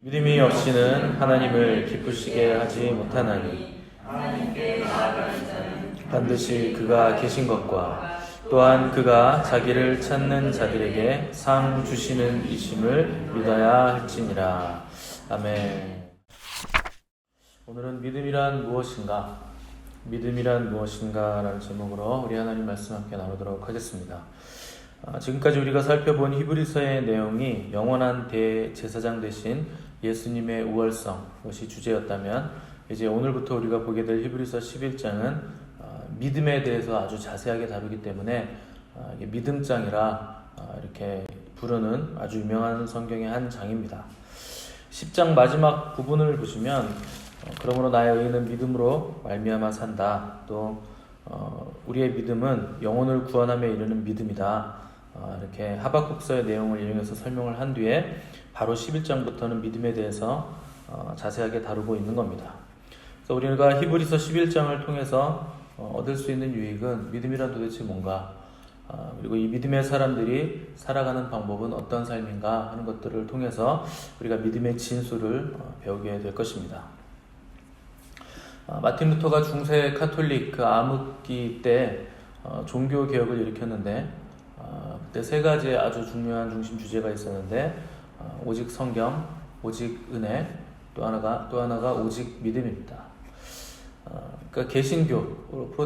믿음이 없이는 하나님을 기쁘시게 하지 못하나니 반드시 그가 계신 것과 또한 그가 자기를 찾는 자들에게 상 주시는 이심을 믿어야 할지니라. 아멘. 오늘은 믿음이란 무엇인가? 믿음이란 무엇인가? 라는 제목으로 우리 하나님 말씀 함께 나누도록 하겠습니다. 지금까지 우리가 살펴본 히브리서의 내용이 영원한 대제사장 되신 예수님의 우월성, 그것이 주제였다면 이제 오늘부터 우리가 보게 될 히브리서 11장은 믿음에 대해서 아주 자세하게 다루기 때문에 믿음장이라 이렇게 부르는 아주 유명한 성경의 한 장입니다. 10장 마지막 부분을 보시면 그러므로 나의 의는 믿음으로 말미암아 산다. 또 우리의 믿음은 영혼을 구원함에 이르는 믿음이다. 이렇게 하박국서의 내용을 인용해서 설명을 한 뒤에 바로 11장부터는 믿음에 대해서 자세하게 다루고 있는 겁니다. 그래서 우리가 히브리서 11장을 통해서 얻을 수 있는 유익은 믿음이란 도대체 뭔가, 그리고 이 믿음의 사람들이 살아가는 방법은 어떤 삶인가 하는 것들을 통해서 우리가 믿음의 진수를 배우게 될 것입니다. 마틴 루터가 중세 카톨릭 그 암흑기 때 종교 개혁을 일으켰는데 그때 세 가지의 아주 중요한 중심 주제가 있었는데 오직 성경, 오직 은혜, 또 하나가 오직 믿음입니다. 그러니까 개신교,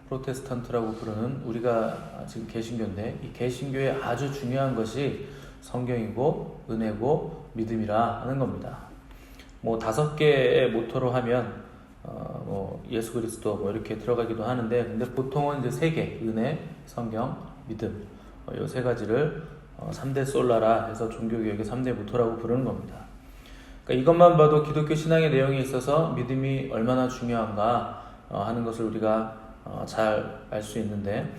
프로테스탄트라고 부르는 우리가 지금 개신교인데 이 개신교의 아주 중요한 것이 성경이고 은혜고 믿음이라 하는 겁니다. 뭐 5개의 모토로 하면 예수 그리스도 이렇게 들어가기도 하는데, 근데 보통은 이제 3개, 은혜, 성경, 믿음, 이 3가지를 3대 솔라라 해서 종교개혁의 3대 모토라고 부르는 겁니다. 그러니까 이것만 봐도 기독교 신앙의 내용에 있어서 믿음이 얼마나 중요한가 하는 것을 우리가 잘 알 수 있는데,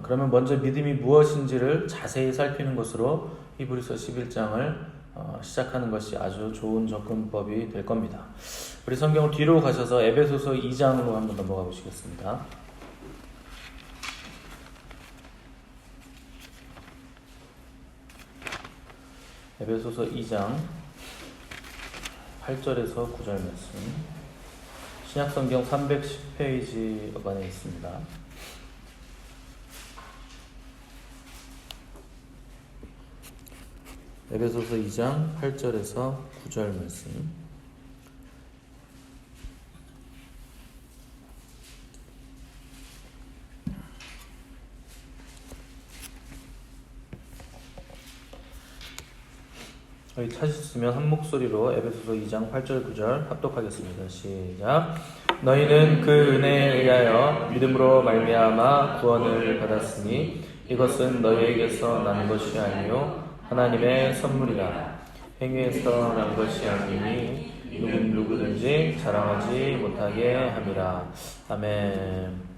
그러면 먼저 믿음이 무엇인지를 자세히 살피는 것으로 히브리서 11장을 시작하는 것이 아주 좋은 접근법이 될 겁니다. 우리 성경을 뒤로 가셔서 에베소서 2장으로 한번 넘어가 보시겠습니다. 에베소서 2장 8절에서 9절 말씀, 신약성경 310페이지 안에 있습니다. 에베소서 2장 8절에서 9절 말씀. 저희 찾으셨으면 한 목소리로 에베소서 2장 8절 9절 합독하겠습니다. 시작. 너희는 그 은혜에 의하여 믿음으로 말미암아 구원을 받았으니 이것은 너희에게서 난 것이 아니요 하나님의 선물이라. 행위에서 난 것이 아니니 누구든지 자랑하지 못하게 함이라. 아멘.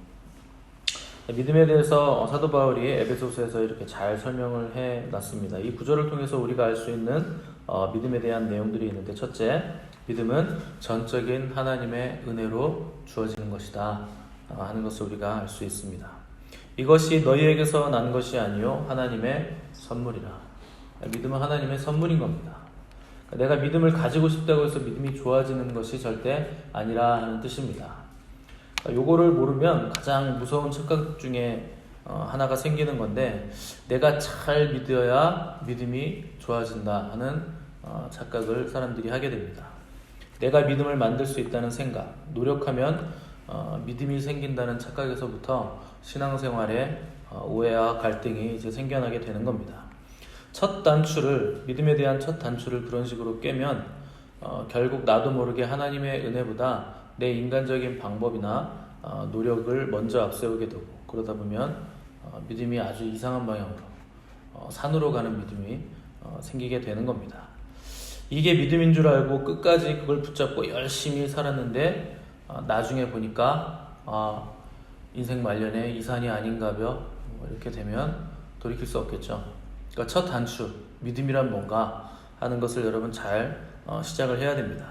믿음에 대해서 사도 바울이 에베소서에서 이렇게 잘 설명을 해놨습니다. 이 구절을 통해서 우리가 알 수 있는 믿음에 대한 내용들이 있는데, 첫째, 믿음은 전적인 하나님의 은혜로 주어지는 것이다 하는 것을 우리가 알 수 있습니다. 이것이 너희에게서 난 것이 아니요 하나님의 선물이라. 믿음은 하나님의 선물인 겁니다. 내가 믿음을 가지고 싶다고 해서 믿음이 좋아지는 것이 절대 아니라 하는 뜻입니다. 요거를 모르면 가장 무서운 착각 중에 하나가 생기는 건데, 내가 잘 믿어야 믿음이 좋아진다 하는 착각을 사람들이 하게 됩니다. 내가 믿음을 만들 수 있다는 생각, 노력하면 믿음이 생긴다는 착각에서부터 신앙생활에 오해와 갈등이 이제 생겨나게 되는 겁니다. 믿음에 대한 첫 단추를 그런 식으로 깨면 결국 나도 모르게 하나님의 은혜보다 내 인간적인 방법이나 노력을 먼저 앞세우게 되고, 그러다 보면 믿음이 아주 이상한 방향으로 산으로 가는 믿음이 생기게 되는 겁니다. 이게 믿음인 줄 알고 끝까지 그걸 붙잡고 열심히 살았는데 나중에 보니까 인생 말년에 이 산이 아닌가벼 이렇게 되면 돌이킬 수 없겠죠. 그러니까 첫 단추, 믿음이란 뭔가 하는 것을 여러분 잘 시작을 해야 됩니다.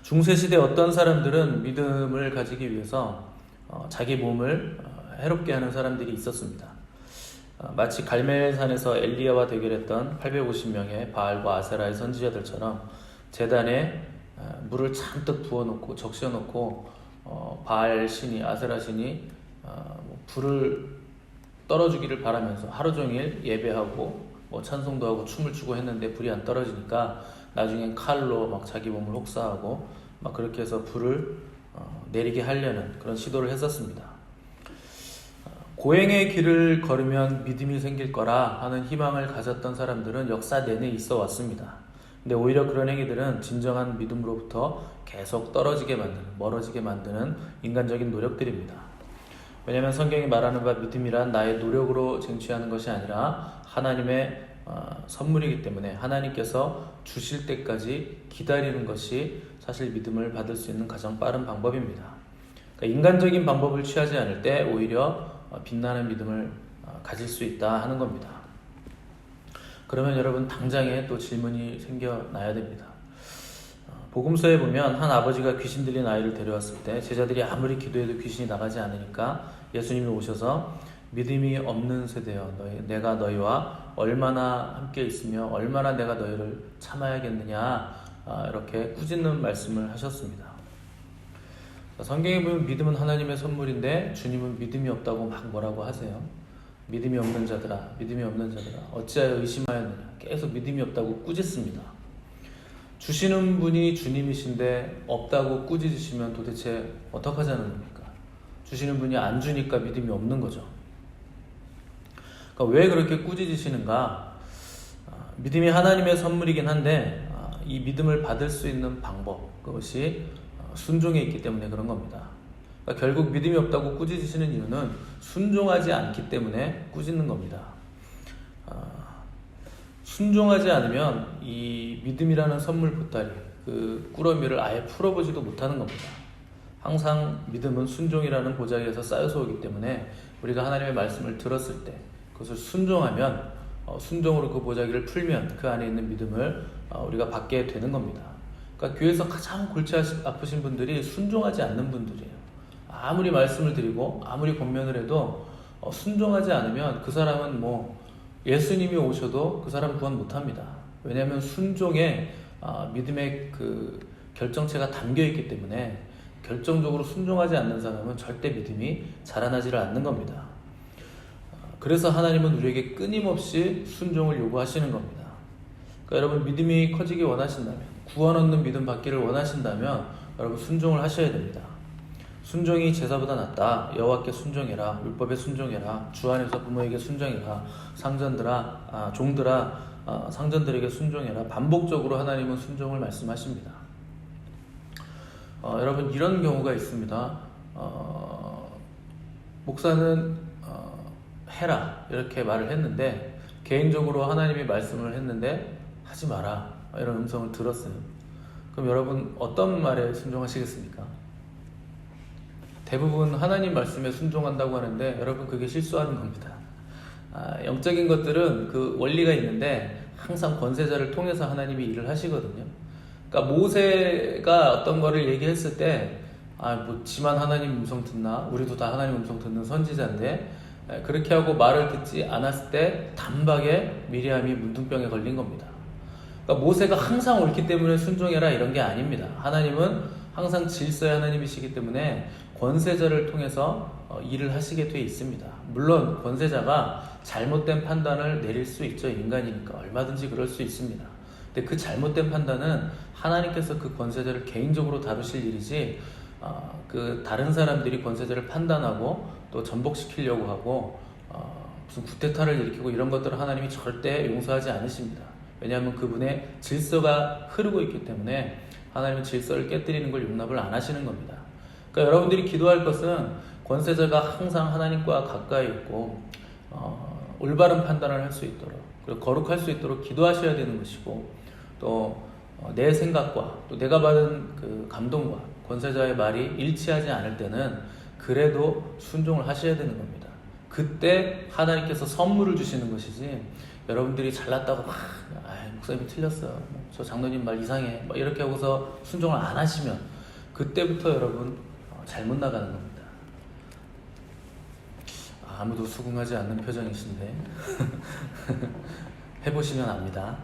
중세시대 어떤 사람들은 믿음을 가지기 위해서 자기 몸을 해롭게 하는 사람들이 있었습니다. 마치 갈멜산에서 엘리야와 대결했던 850명의 바알과 아세라의 선지자들처럼 제단에 물을 잔뜩 부어놓고 적셔놓고 바알 신이, 아세라 신이 불을 떨어주기를 바라면서 하루 종일 예배하고 찬송도 하고 춤을 추고 했는데 불이 안 떨어지니까 나중엔 칼로 막 자기 몸을 혹사하고 막 그렇게 해서 불을 내리게 하려는 그런 시도를 했었습니다. 고행의 길을 걸으면 믿음이 생길 거라 하는 희망을 가졌던 사람들은 역사 내내 있어 왔습니다. 근데 오히려 그런 행위들은 진정한 믿음으로부터 계속 떨어지게 만드는, 멀어지게 만드는 인간적인 노력들입니다. 왜냐하면 성경이 말하는 바 믿음이란 나의 노력으로 쟁취하는 것이 아니라 하나님의 선물이기 때문에 하나님께서 주실 때까지 기다리는 것이 사실 믿음을 받을 수 있는 가장 빠른 방법입니다. 그러니까 인간적인 방법을 취하지 않을 때 오히려 빛나는 믿음을 가질 수 있다 하는 겁니다. 그러면 여러분 당장에 또 질문이 생겨나야 됩니다. 복음서에 보면 한 아버지가 귀신 들린 아이를 데려왔을 때 제자들이 아무리 기도해도 귀신이 나가지 않으니까 예수님이 오셔서 믿음이 없는 세대여, 내가 너희와 얼마나 함께 있으며 얼마나 내가 너희를 참아야겠느냐, 이렇게 꾸짖는 말씀을 하셨습니다. 성경에 보면 믿음은 하나님의 선물인데 주님은 믿음이 없다고 막 뭐라고 하세요. 믿음이 없는 자들아, 믿음이 없는 자들아, 어찌하여 의심하였느냐, 계속 믿음이 없다고 꾸짖습니다. 주시는 분이 주님이신데 없다고 꾸짖으시면 도대체 어떡하자는 겁니까? 주시는 분이 안 주니까 믿음이 없는 거죠. 그러니까 왜 그렇게 꾸짖으시는가? 믿음이 하나님의 선물이긴 한데 이 믿음을 받을 수 있는 방법, 그것이 순종에 있기 때문에 그런 겁니다. 그러니까 결국 믿음이 없다고 꾸짖으시는 이유는 순종하지 않기 때문에 꾸짖는 겁니다. 순종하지 않으면 이 믿음이라는 선물 보따리, 그 꾸러미를 아예 풀어보지도 못하는 겁니다. 항상 믿음은 순종이라는 보자기에서 쌓여서 오기 때문에 우리가 하나님의 말씀을 들었을 때 그것을 순종하면, 순종으로 그 보자기를 풀면 그 안에 있는 믿음을 우리가 받게 되는 겁니다. 그러니까 교회에서 가장 골치 아프신 분들이 순종하지 않는 분들이에요. 아무리 말씀을 드리고 아무리 권면을 해도 순종하지 않으면 그 사람은 예수님이 오셔도 그 사람 구원 못합니다. 왜냐하면 순종에 믿음의 그 결정체가 담겨있기 때문에 결정적으로 순종하지 않는 사람은 절대 믿음이 자라나지를 않는 겁니다. 그래서 하나님은 우리에게 끊임없이 순종을 요구하시는 겁니다. 그러니까 여러분 믿음이 커지기 원하신다면, 구원 얻는 믿음 받기를 원하신다면 여러분 순종을 하셔야 됩니다. 순종이 제사보다 낫다. 여호와께 순종해라. 율법에 순종해라. 주 안에서 부모에게 순종해라. 종들아 상전들에게 순종해라. 반복적으로 하나님은 순종을 말씀하십니다. 여러분 이런 경우가 있습니다. 목사는 해라 이렇게 말을 했는데 개인적으로 하나님이 말씀을 했는데 하지 마라 이런 음성을 들었어요. 그럼 여러분 어떤 말에 순종하시겠습니까? 대부분 하나님 말씀에 순종한다고 하는데 여러분 그게 실수하는 겁니다. 영적인 것들은 그 원리가 있는데 항상 권세자를 통해서 하나님이 일을 하시거든요. 그러니까 모세가 어떤 거를 얘기했을 때 지만 하나님 음성 듣나? 우리도 다 하나님 음성 듣는 선지자인데 그렇게 하고 말을 듣지 않았을 때 단박에 미리암이 문둥병에 걸린 겁니다. 그러니까 모세가 항상 옳기 때문에 순종해라 이런 게 아닙니다. 하나님은 항상 질서의 하나님이시기 때문에 권세자를 통해서 일을 하시게 돼 있습니다. 물론 권세자가 잘못된 판단을 내릴 수 있죠. 인간이니까 얼마든지 그럴 수 있습니다. 근데 그 잘못된 판단은 하나님께서 그 권세자를 개인적으로 다루실 일이지 그 다른 사람들이 권세자를 판단하고 또 전복시키려고 하고 무슨 쿠데타를 일으키고 이런 것들을 하나님이 절대 용서하지 않으십니다. 왜냐하면 그분의 질서가 흐르고 있기 때문에 하나님은 질서를 깨뜨리는 걸 용납을 안 하시는 겁니다. 그러니까 여러분들이 기도할 것은 권세자가 항상 하나님과 가까이 있고 올바른 판단을 할 수 있도록 그리고 거룩할 수 있도록 기도하셔야 되는 것이고 또 내 생각과 또 내가 받은 그 감동과 권세자의 말이 일치하지 않을 때는 그래도 순종을 하셔야 되는 겁니다. 그때 하나님께서 선물을 주시는 것이지 여러분들이 잘났다고 목사님이 틀렸어요. 저 장로님 말 이상해. 이렇게 하고서 순종을 안 하시면 그때부터 여러분 잘못 나가는 겁니다. 아무도 수긍하지 않는 표정이신데 해보시면 압니다.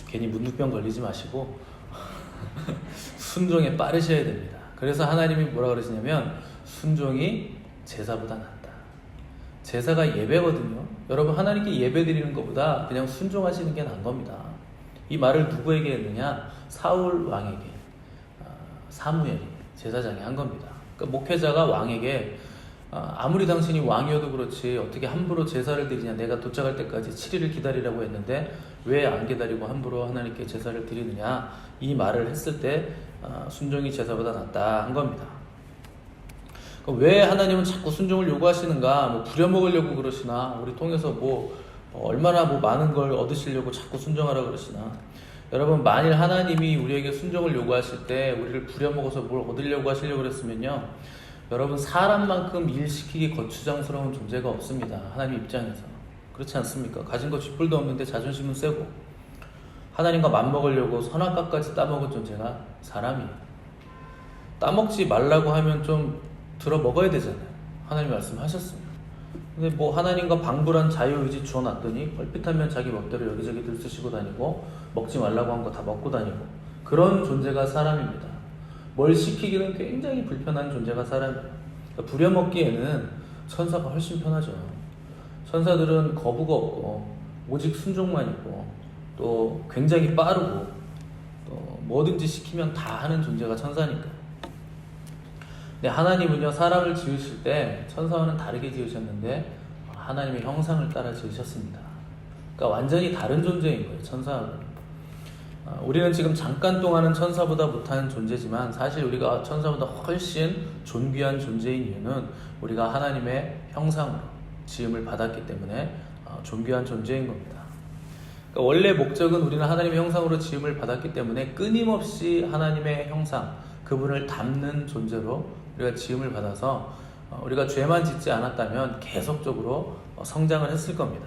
괜히 문득병 걸리지 마시고 순종에 빠르셔야 됩니다. 그래서 하나님이 뭐라 그러시냐면 순종이 제사보다 낫다. 제사가 예배거든요. 여러분 하나님께 예배 드리는 것보다 그냥 순종하시는 게 나은 겁니다. 이 말을 누구에게 했느냐? 사울 왕에게, 사무엘이 제사장이 한 겁니다. 그러니까 목회자가 왕에게 아무리 당신이 왕이어도 그렇지 어떻게 함부로 제사를 드리냐, 내가 도착할 때까지 7일을 기다리라고 했는데 왜 안 기다리고 함부로 하나님께 제사를 드리느냐, 이 말을 했을 때 순종이 제사보다 낫다 한 겁니다. 왜 하나님은 자꾸 순종을 요구하시는가? 부려먹으려고 그러시나? 우리 통해서 얼마나 많은 걸 얻으시려고 자꾸 순종하라 그러시나? 여러분, 만일 하나님이 우리에게 순종을 요구하실 때 우리를 부려먹어서 뭘 얻으려고 하시려고 그랬으면요, 여러분 사람만큼 일시키기 거추장스러운 존재가 없습니다. 하나님 입장에서. 그렇지 않습니까? 가진 거 쥐뿔도 없는데 자존심은 세고 하나님과 맞먹으려고 선악과까지 따먹은 존재가 사람이에요. 따먹지 말라고 하면 좀 들어 먹어야 되잖아요. 하나님 말씀하셨습니다. 근데 하나님과 방불한 자유의지 주어놨더니 얼핏하면 자기 멋대로 여기저기 들쑤시고 다니고 먹지 말라고 한 거 다 먹고 다니고, 그런 존재가 사람입니다. 뭘 시키기는 굉장히 불편한 존재가 사람이에요. 그러니까 부려먹기에는 천사가 훨씬 편하죠. 천사들은 거부가 없고 오직 순종만 있고 또 굉장히 빠르고 또 뭐든지 시키면 다 하는 존재가 천사니까. 근데 하나님은요, 사람을 지으실 때 천사와는 다르게 지으셨는데 하나님의 형상을 따라 지으셨습니다. 그러니까 완전히 다른 존재인 거예요, 천사하고. 우리는 지금 잠깐 동안은 천사보다 못한 존재지만 사실 우리가 천사보다 훨씬 존귀한 존재인 이유는 우리가 하나님의 형상으로 지음을 받았기 때문에 존귀한 존재인 겁니다. 그러니까 원래 목적은 우리는 하나님의 형상으로 지음을 받았기 때문에 끊임없이 하나님의 형상, 그분을 닮는 존재로 우리가 지음을 받아서 우리가 죄만 짓지 않았다면 계속적으로 성장을 했을 겁니다.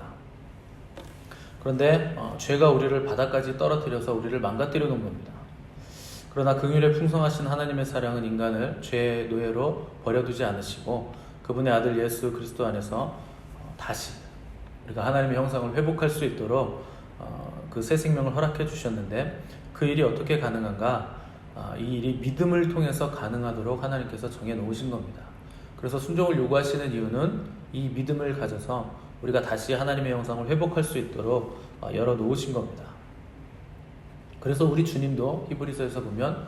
그런데 죄가 우리를 바닥까지 떨어뜨려서 우리를 망가뜨려 놓은 겁니다. 그러나 긍휼에 풍성하신 하나님의 사랑은 인간을 죄의 노예로 버려두지 않으시고 그분의 아들 예수 그리스도 안에서 다시 우리가 하나님의 형상을 회복할 수 있도록 그 새 생명을 허락해 주셨는데, 그 일이 어떻게 가능한가? 이 일이 믿음을 통해서 가능하도록 하나님께서 정해 놓으신 겁니다. 그래서 순종을 요구하시는 이유는 이 믿음을 가져서 우리가 다시 하나님의 형상을 회복할 수 있도록 열어 놓으신 겁니다. 그래서 우리 주님도 히브리서에서 보면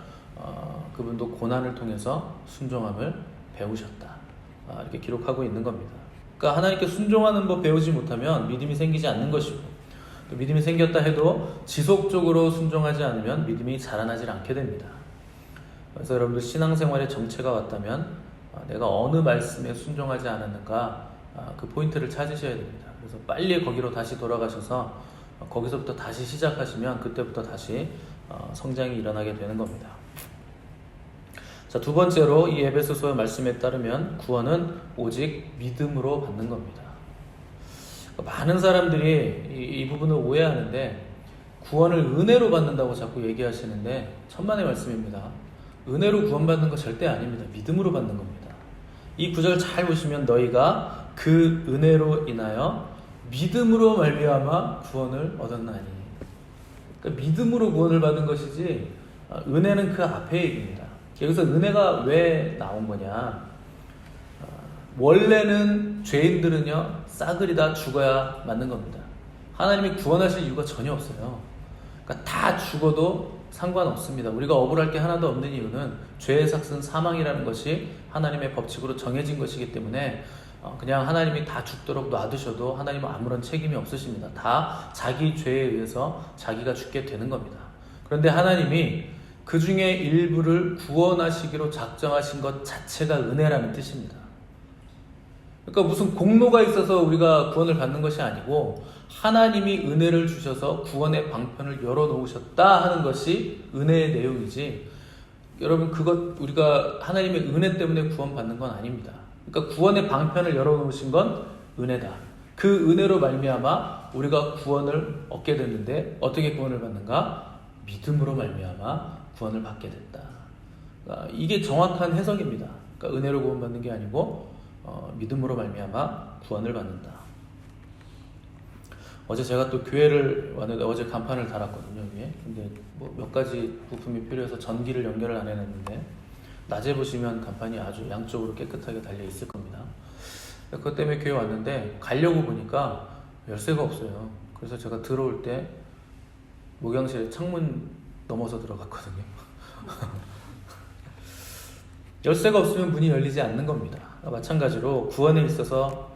그분도 고난을 통해서 순종함을 배우셨다, 이렇게 기록하고 있는 겁니다. 그러니까 하나님께 순종하는 법 배우지 못하면 믿음이 생기지 않는 것이고, 또 믿음이 생겼다 해도 지속적으로 순종하지 않으면 믿음이 자라나질 않게 됩니다. 그래서 여러분들 신앙생활의 정체가 왔다면 내가 어느 말씀에 순종하지 않았는가, 그 포인트를 찾으셔야 됩니다. 그래서 빨리 거기로 다시 돌아가셔서 거기서부터 다시 시작하시면 그때부터 다시 성장이 일어나게 되는 겁니다. 자, 두 번째로 이 에베소서의 말씀에 따르면 구원은 오직 믿음으로 받는 겁니다. 많은 사람들이 이 부분을 오해하는데 구원을 은혜로 받는다고 자꾸 얘기하시는데 천만의 말씀입니다. 은혜로 구원받는 거 절대 아닙니다. 믿음으로 받는 겁니다. 이 구절 잘 보시면 너희가 그 은혜로 인하여 믿음으로 말미암아 구원을 얻었나니. 그러니까 믿음으로 구원을 받은 것이지 은혜는 그 앞에 얘기입니다. 여기서 은혜가 왜 나온 거냐? 원래는 죄인들은요 싸그리 다 죽어야 맞는 겁니다. 하나님이 구원하실 이유가 전혀 없어요. 그러니까 다 죽어도 상관없습니다. 우리가 억울할 게 하나도 없는 이유는 죄의 삭은 사망이라는 것이 하나님의 법칙으로 정해진 것이기 때문에 그냥 하나님이 다 죽도록 놔두셔도 하나님은 아무런 책임이 없으십니다. 다 자기 죄에 의해서 자기가 죽게 되는 겁니다. 그런데 하나님이 그 중에 일부를 구원하시기로 작정하신 것 자체가 은혜라는 뜻입니다. 그러니까 무슨 공로가 있어서 우리가 구원을 받는 것이 아니고 하나님이 은혜를 주셔서 구원의 방편을 열어놓으셨다 하는 것이 은혜의 내용이지, 여러분 그것 우리가 하나님의 은혜 때문에 구원받는 건 아닙니다. 그러니까 구원의 방편을 열어놓으신 건 은혜다. 그 은혜로 말미암아 우리가 구원을 얻게 됐는데 어떻게 구원을 받는가? 믿음으로 말미암아 구원을 받게 됐다. 이게 정확한 해석입니다. 그러니까 은혜로 구원받는 게 아니고 믿음으로 말미암아 구원을 받는다. 어제 제가 또 교회를 왔는데 어제 간판을 달았거든요, 위에. 근데 뭐 몇 가지 부품이 필요해서 전기를 연결을 안 해놨는데 낮에 보시면 간판이 아주 양쪽으로 깨끗하게 달려 있을 겁니다. 그것 때문에 교회 왔는데 가려고 보니까 열쇠가 없어요. 그래서 제가 들어올 때 목양실에 창문 넘어서 들어갔거든요. 열쇠가 없으면 문이 열리지 않는 겁니다. 마찬가지로 구원에 있어서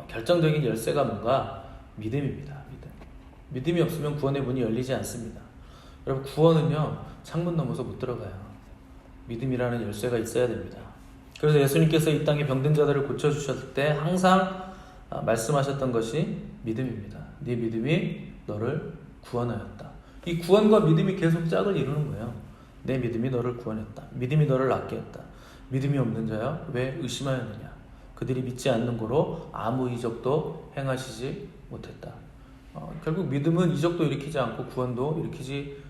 결정적인 열쇠가 뭔가? 믿음입니다. 믿음이 없으면 구원의 문이 열리지 않습니다. 여러분, 구원은요 창문 넘어서 못 들어가요. 믿음이라는 열쇠가 있어야 됩니다. 그래서 예수님께서 이 땅에 병든 자들을 고쳐주셨을 때 항상 말씀하셨던 것이 믿음입니다. 네 믿음이 너를 구원하였다. 이 구원과 믿음이 계속 짝을 이루는 거예요. 내 믿음이 너를 구원했다. 믿음이 너를 낫게 했다. 믿음이 없는 자여 왜 의심하였느냐. 그들이 믿지 않는 고로 아무 이적도 행하시지 못했다. 결국 믿음은 이적도 일으키지 않고 구원도 일으키지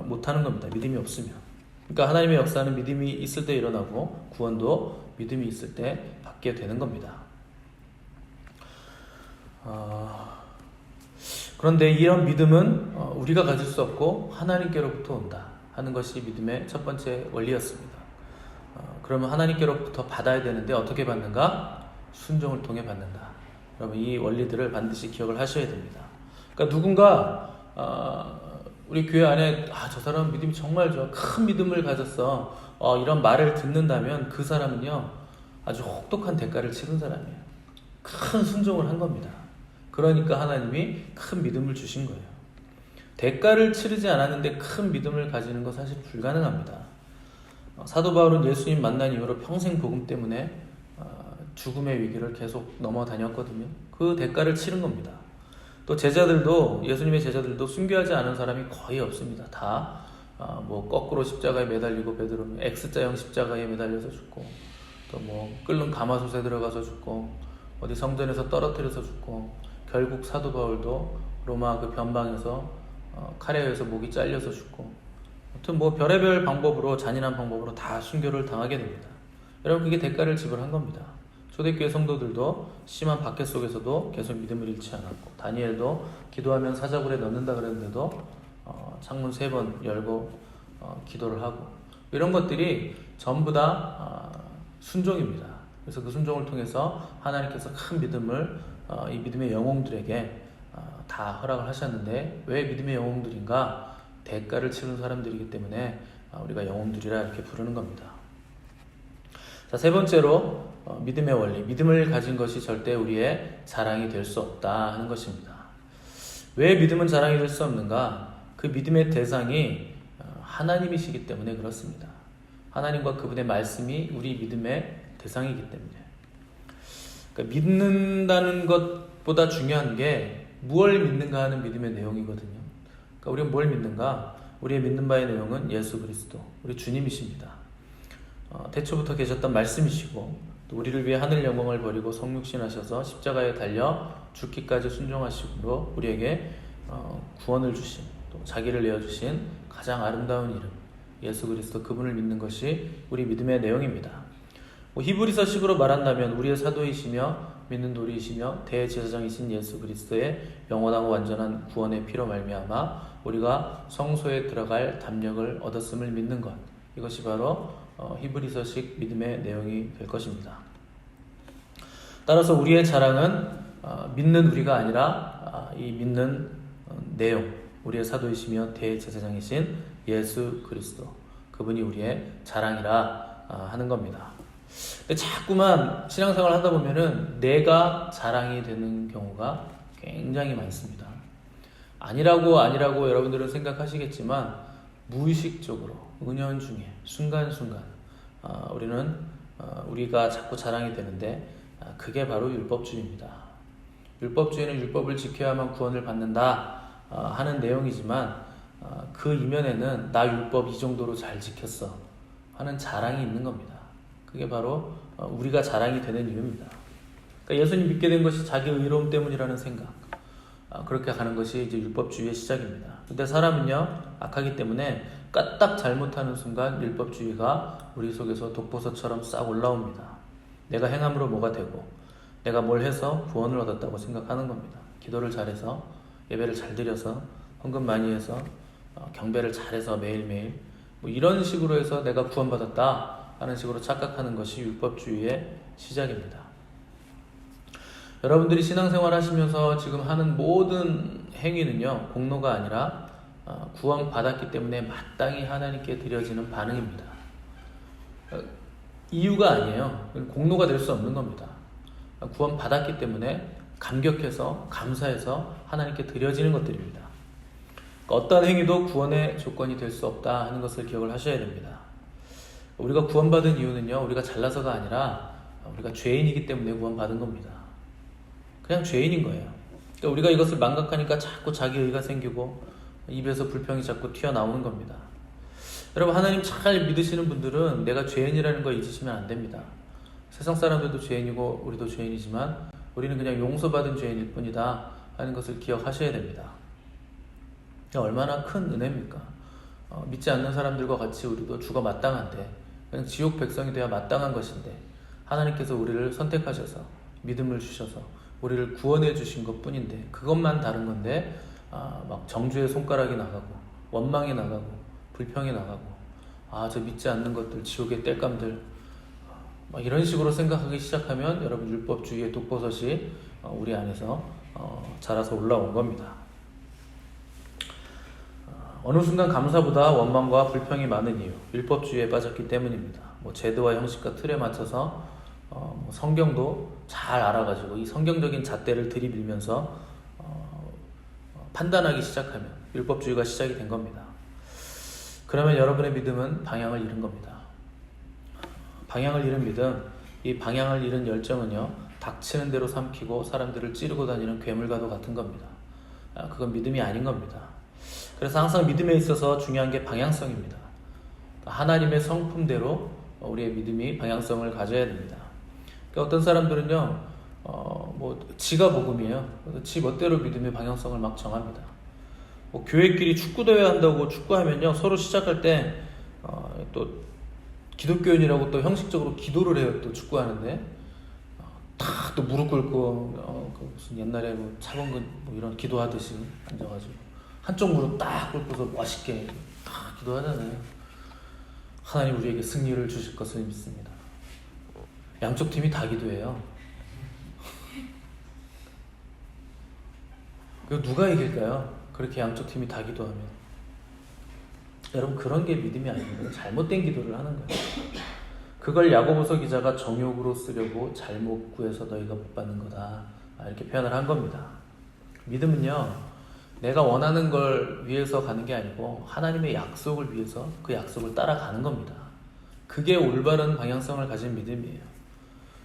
못하는 겁니다. 믿음이 없으면. 그러니까 하나님의 역사는 믿음이 있을 때 일어나고 구원도 믿음이 있을 때 받게 되는 겁니다. 그런데 이런 믿음은 우리가 가질 수 없고 하나님께로부터 온다 하는 것이 믿음의 첫 번째 원리였습니다. 그러면 하나님께로부터 받아야 되는데 어떻게 받는가? 순종을 통해 받는다. 여러분, 이 원리들을 반드시 기억을 하셔야 됩니다. 그러니까 누군가 우리 교회 안에 저 사람은 믿음이 정말 좋아, 큰 믿음을 가졌어, 이런 말을 듣는다면 그 사람은요 아주 혹독한 대가를 치른 사람이에요. 큰 순종을 한 겁니다. 그러니까 하나님이 큰 믿음을 주신 거예요. 대가를 치르지 않았는데 큰 믿음을 가지는 건 사실 불가능합니다. 사도 바울은 예수님 만난 이후로 평생 복음 때문에 죽음의 위기를 계속 넘어다녔거든요. 그 대가를 치른 겁니다. 또 제자들도, 예수님의 제자들도 순교하지 않은 사람이 거의 없습니다. 다 뭐 거꾸로 십자가에 매달리고, 베드로는 X자형 십자가에 매달려서 죽고, 또 뭐 끓는 가마솥에 들어가서 죽고, 어디 성전에서 떨어뜨려서 죽고, 결국 사도 바울도 로마 그 변방에서 칼에 의해서 목이 잘려서 죽고, 아무튼 뭐 별의별 방법으로, 잔인한 방법으로 다 순교를 당하게 됩니다. 여러분, 그게 대가를 지불한 겁니다. 초대교회 성도들도 심한 박해 속에서도 계속 믿음을 잃지 않았고, 다니엘도 기도하면 사자굴에 넣는다 그랬는데도 창문 3번 열고 기도를 하고, 이런 것들이 전부 다 순종입니다. 그래서 그 순종을 통해서 하나님께서 큰 믿음을 이 믿음의 영웅들에게 다 허락을 하셨는데, 왜 믿음의 영웅들인가? 대가를 치른 사람들이기 때문에 우리가 영웅들이라 이렇게 부르는 겁니다. 자, 세 번째로 믿음의 원리, 믿음을 가진 것이 절대 우리의 자랑이 될 수 없다 하는 것입니다. 왜 믿음은 자랑이 될 수 없는가? 그 믿음의 대상이 하나님이시기 때문에 그렇습니다. 하나님과 그분의 말씀이 우리 믿음의 대상이기 때문에. 그러니까 믿는다는 것보다 중요한 게 무엇을 믿는가 하는 믿음의 내용이거든요. 그러니까 우리가 뭘 믿는가? 우리의 믿는 바의 내용은 예수 그리스도, 우리 주님이십니다. 태초부터 계셨던 말씀이시고, 또 우리를 위해 하늘 영광을 버리고 성육신하셔서 십자가에 달려 죽기까지 순종하시므로 우리에게 구원을 주신, 또 자기를 내어주신 가장 아름다운 이름 예수 그리스도, 그분을 믿는 것이 우리 믿음의 내용입니다. 히브리서식으로 말한다면 우리의 사도이시며 믿는 도리이시며 대제사장이신 예수 그리스도의 영원하고 완전한 구원의 피로 말미암아 우리가 성소에 들어갈 담력을 얻었음을 믿는 것, 이것이 바로 히브리서식 믿음의 내용이 될 것입니다. 따라서 우리의 자랑은 믿는 우리가 아니라 이 믿는 내용, 우리의 사도이시며 대제사장이신 예수 그리스도, 그분이 우리의 자랑이라 하는 겁니다. 근데 자꾸만 신앙생활 하다 보면은 내가 자랑이 되는 경우가 굉장히 많습니다. 아니라고 여러분들은 생각하시겠지만 무의식적으로 은연중에 순간순간 우리가 자꾸 자랑이 되는데, 그게 바로 율법주의입니다. 율법주의는 율법을 지켜야만 구원을 받는다 하는 내용이지만, 그 이면에는 나 율법 이 정도로 잘 지켰어 하는 자랑이 있는 겁니다. 그게 바로 우리가 자랑이 되는 이유입니다. 그러니까 예수님 믿게 된 것이 자기 의로움 때문이라는 생각, 그렇게 가는 것이 이제 율법주의의 시작입니다. 근데 사람은요, 악하기 때문에 까딱 잘못하는 순간 율법주의가 우리 속에서 독버섯처럼 싹 올라옵니다. 내가 행함으로 뭐가 되고 내가 뭘 해서 구원을 얻었다고 생각하는 겁니다. 기도를 잘해서, 예배를 잘 드려서, 헌금 많이 해서, 경배를 잘해서 매일매일 뭐 이런 식으로 해서 내가 구원받았다 하는 식으로 착각하는 것이 율법주의의 시작입니다. 여러분들이 신앙생활 하시면서 지금 하는 모든 행위는요, 공로가 아니라 구원받았기 때문에 마땅히 하나님께 드려지는 반응입니다. 이유가 아니에요. 공로가 될 수 없는 겁니다. 구원받았기 때문에 감격해서 감사해서 하나님께 드려지는 것들입니다. 어떠한 행위도 구원의 조건이 될 수 없다 하는 것을 기억을 하셔야 됩니다. 우리가 구원받은 이유는요, 우리가 잘나서가 아니라 우리가 죄인이기 때문에 구원받은 겁니다. 그냥 죄인인 거예요. 그러니까 우리가 이것을 망각하니까 자꾸 자기 의가 생기고 입에서 불평이 자꾸 튀어나오는 겁니다. 여러분, 하나님 잘 믿으시는 분들은 내가 죄인이라는 거 잊으시면 안 됩니다. 세상 사람들도 죄인이고 우리도 죄인이지만 우리는 그냥 용서받은 죄인일 뿐이다 하는 것을 기억하셔야 됩니다. 얼마나 큰 은혜입니까? 믿지 않는 사람들과 같이 우리도 죽어 마땅한데, 그냥 지옥 백성이 되어 마땅한 것인데 하나님께서 우리를 선택하셔서 믿음을 주셔서 우리를 구원해 주신 것 뿐인데, 그것만 다른 건데 막 정죄의 손가락이 나가고 원망이 나가고 불평이 나가고 저 믿지 않는 것들, 지옥의 땔감들, 막 이런 식으로 생각하기 시작하면 여러분, 율법주의의 독버섯이 우리 안에서 자라서 올라온 겁니다. 어느 순간 감사보다 원망과 불평이 많은 이유, 율법주의에 빠졌기 때문입니다. 제도와 형식과 틀에 맞춰서 성경도 잘 알아가지고 이 성경적인 잣대를 들이밀면서 판단하기 시작하면 율법주의가 시작이 된 겁니다. 그러면 여러분의 믿음은 방향을 잃은 겁니다. 방향을 잃은 믿음, 이 방향을 잃은 열정은요, 닥치는 대로 삼키고 사람들을 찌르고 다니는 괴물과도 같은 겁니다. 그건 믿음이 아닌 겁니다. 그래서 항상 믿음에 있어서 중요한 게 방향성입니다. 하나님의 성품대로 우리의 믿음이 방향성을 가져야 됩니다. 그러니까 어떤 사람들은요, 지가 복음이에요. 그래서 지 멋대로 믿음의 방향성을 막 정합니다. 교회끼리 축구대회 한다고 축구하면요, 서로 시작할 때 또 기독교인이라고 또 형식적으로 기도를 해요. 또 축구하는데 다 또 무릎 꿇고 무슨 옛날에 차범근 이런 기도하듯이 앉아가지고 한쪽 무릎 딱 꿇고서 멋있게 딱 기도하잖아요. 하나님 우리에게 승리를 주실 것을 믿습니다. 양쪽 팀이 다 기도해요. 누가 이길까요? 그렇게 양쪽 팀이 다 기도하면. 여러분, 그런 게 믿음이 아니고요, 잘못된 기도를 하는 거예요. 그걸 야고보서 기자가 정욕으로 쓰려고 잘못 구해서 너희가 못 받는 거다, 이렇게 표현을 한 겁니다. 믿음은요, 내가 원하는 걸 위해서 가는 게 아니고 하나님의 약속을 위해서 그 약속을 따라가는 겁니다. 그게 올바른 방향성을 가진 믿음이에요.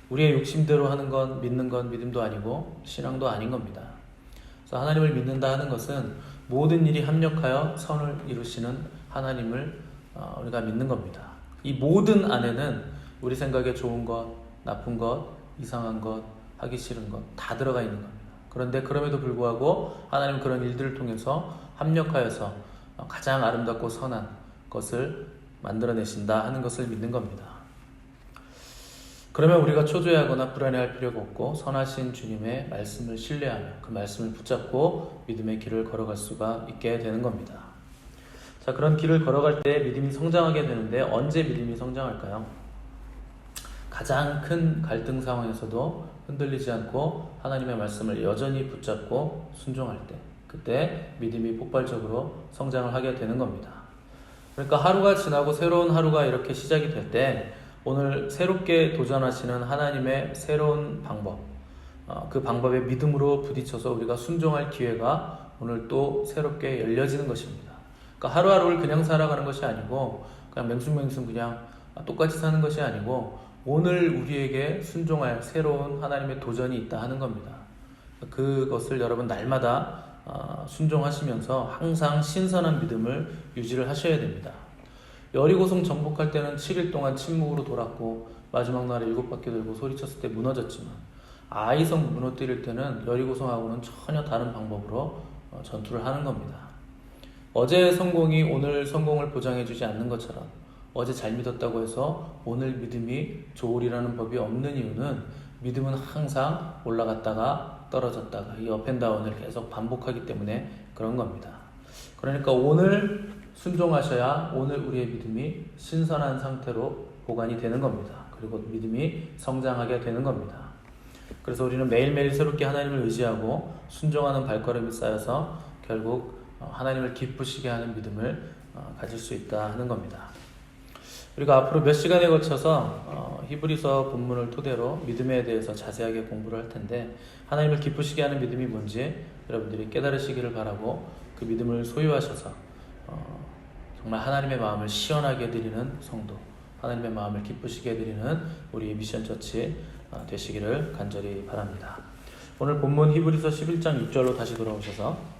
우리의 욕심대로 하는 건, 믿는 건 믿음도 아니고 신앙도 아닌 겁니다. 그래서 하나님을 믿는다 하는 것은 모든 일이 합력하여 선을 이루시는 하나님을 우리가 믿는 겁니다. 이 모든 안에는 우리 생각에 좋은 것, 나쁜 것, 이상한 것, 하기 싫은 것 다 들어가 있는 겁니다. 그런데 그럼에도 불구하고 하나님은 그런 일들을 통해서 합력하여서 가장 아름답고 선한 것을 만들어내신다 하는 것을 믿는 겁니다. 그러면 우리가 초조해하거나 불안해할 필요가 없고 선하신 주님의 말씀을 신뢰하며 그 말씀을 붙잡고 믿음의 길을 걸어갈 수가 있게 되는 겁니다. 자, 그런 길을 걸어갈 때 믿음이 성장하게 되는데 언제 믿음이 성장할까요? 가장 큰 갈등 상황에서도 흔들리지 않고 하나님의 말씀을 여전히 붙잡고 순종할 때, 그때 믿음이 폭발적으로 성장을 하게 되는 겁니다. 그러니까 하루가 지나고 새로운 하루가 이렇게 시작이 될 때 오늘 새롭게 도전하시는 하나님의 새로운 방법, 그 방법에 믿음으로 부딪혀서 우리가 순종할 기회가 오늘 또 새롭게 열려지는 것입니다. 그러니까 하루하루를 그냥 살아가는 것이 아니고 그냥 맹숭맹숭 그냥 똑같이 사는 것이 아니고 오늘 우리에게 순종할 새로운 하나님의 도전이 있다 하는 겁니다. 그것을 여러분 날마다 순종하시면서 항상 신선한 믿음을 유지를 하셔야 됩니다. 여리고성 정복할 때는 7일 동안 침묵으로 돌았고 마지막 날에 7바퀴 돌고 소리쳤을 때 무너졌지만 아이성 무너뜨릴 때는 여리고성하고는 전혀 다른 방법으로 전투를 하는 겁니다. 어제의 성공이 오늘 성공을 보장해주지 않는 것처럼 어제 잘 믿었다고 해서 오늘 믿음이 좋으리라는 법이 없는 이유는 믿음은 항상 올라갔다가 떨어졌다가 이 업앤다운을 계속 반복하기 때문에 그런 겁니다. 그러니까 오늘 순종하셔야 오늘 우리의 믿음이 신선한 상태로 보관이 되는 겁니다. 그리고 믿음이 성장하게 되는 겁니다. 그래서 우리는 매일매일 새롭게 하나님을 의지하고 순종하는 발걸음이 쌓여서 결국 하나님을 기쁘시게 하는 믿음을 가질 수 있다 하는 겁니다. 우리가 앞으로 몇 시간에 걸쳐서 히브리서 본문을 토대로 믿음에 대해서 자세하게 공부를 할 텐데 하나님을 기쁘시게 하는 믿음이 뭔지 여러분들이 깨달으시기를 바라고 그 믿음을 소유하셔서 정말 하나님의 마음을 시원하게 해드리는 성도, 하나님의 마음을 기쁘시게 해드리는 우리 미션처치 되시기를 간절히 바랍니다. 오늘 본문 히브리서 11장 6절로 다시 돌아오셔서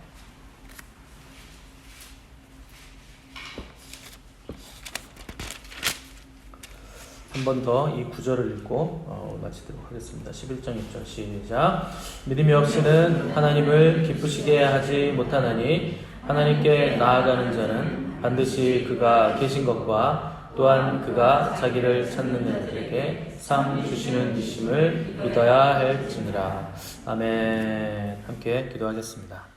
한 번 더 이 구절을 읽고 마치도록 하겠습니다. 11장 6절 시작. 믿음이 없이는 하나님을 기쁘시게 하지 못하나니 하나님께 나아가는 자는 반드시 그가 계신 것과 또한 그가 자기를 찾는 자들에게 상 주시는 이심을 믿어야 할지니라. 아멘. 함께 기도하겠습니다.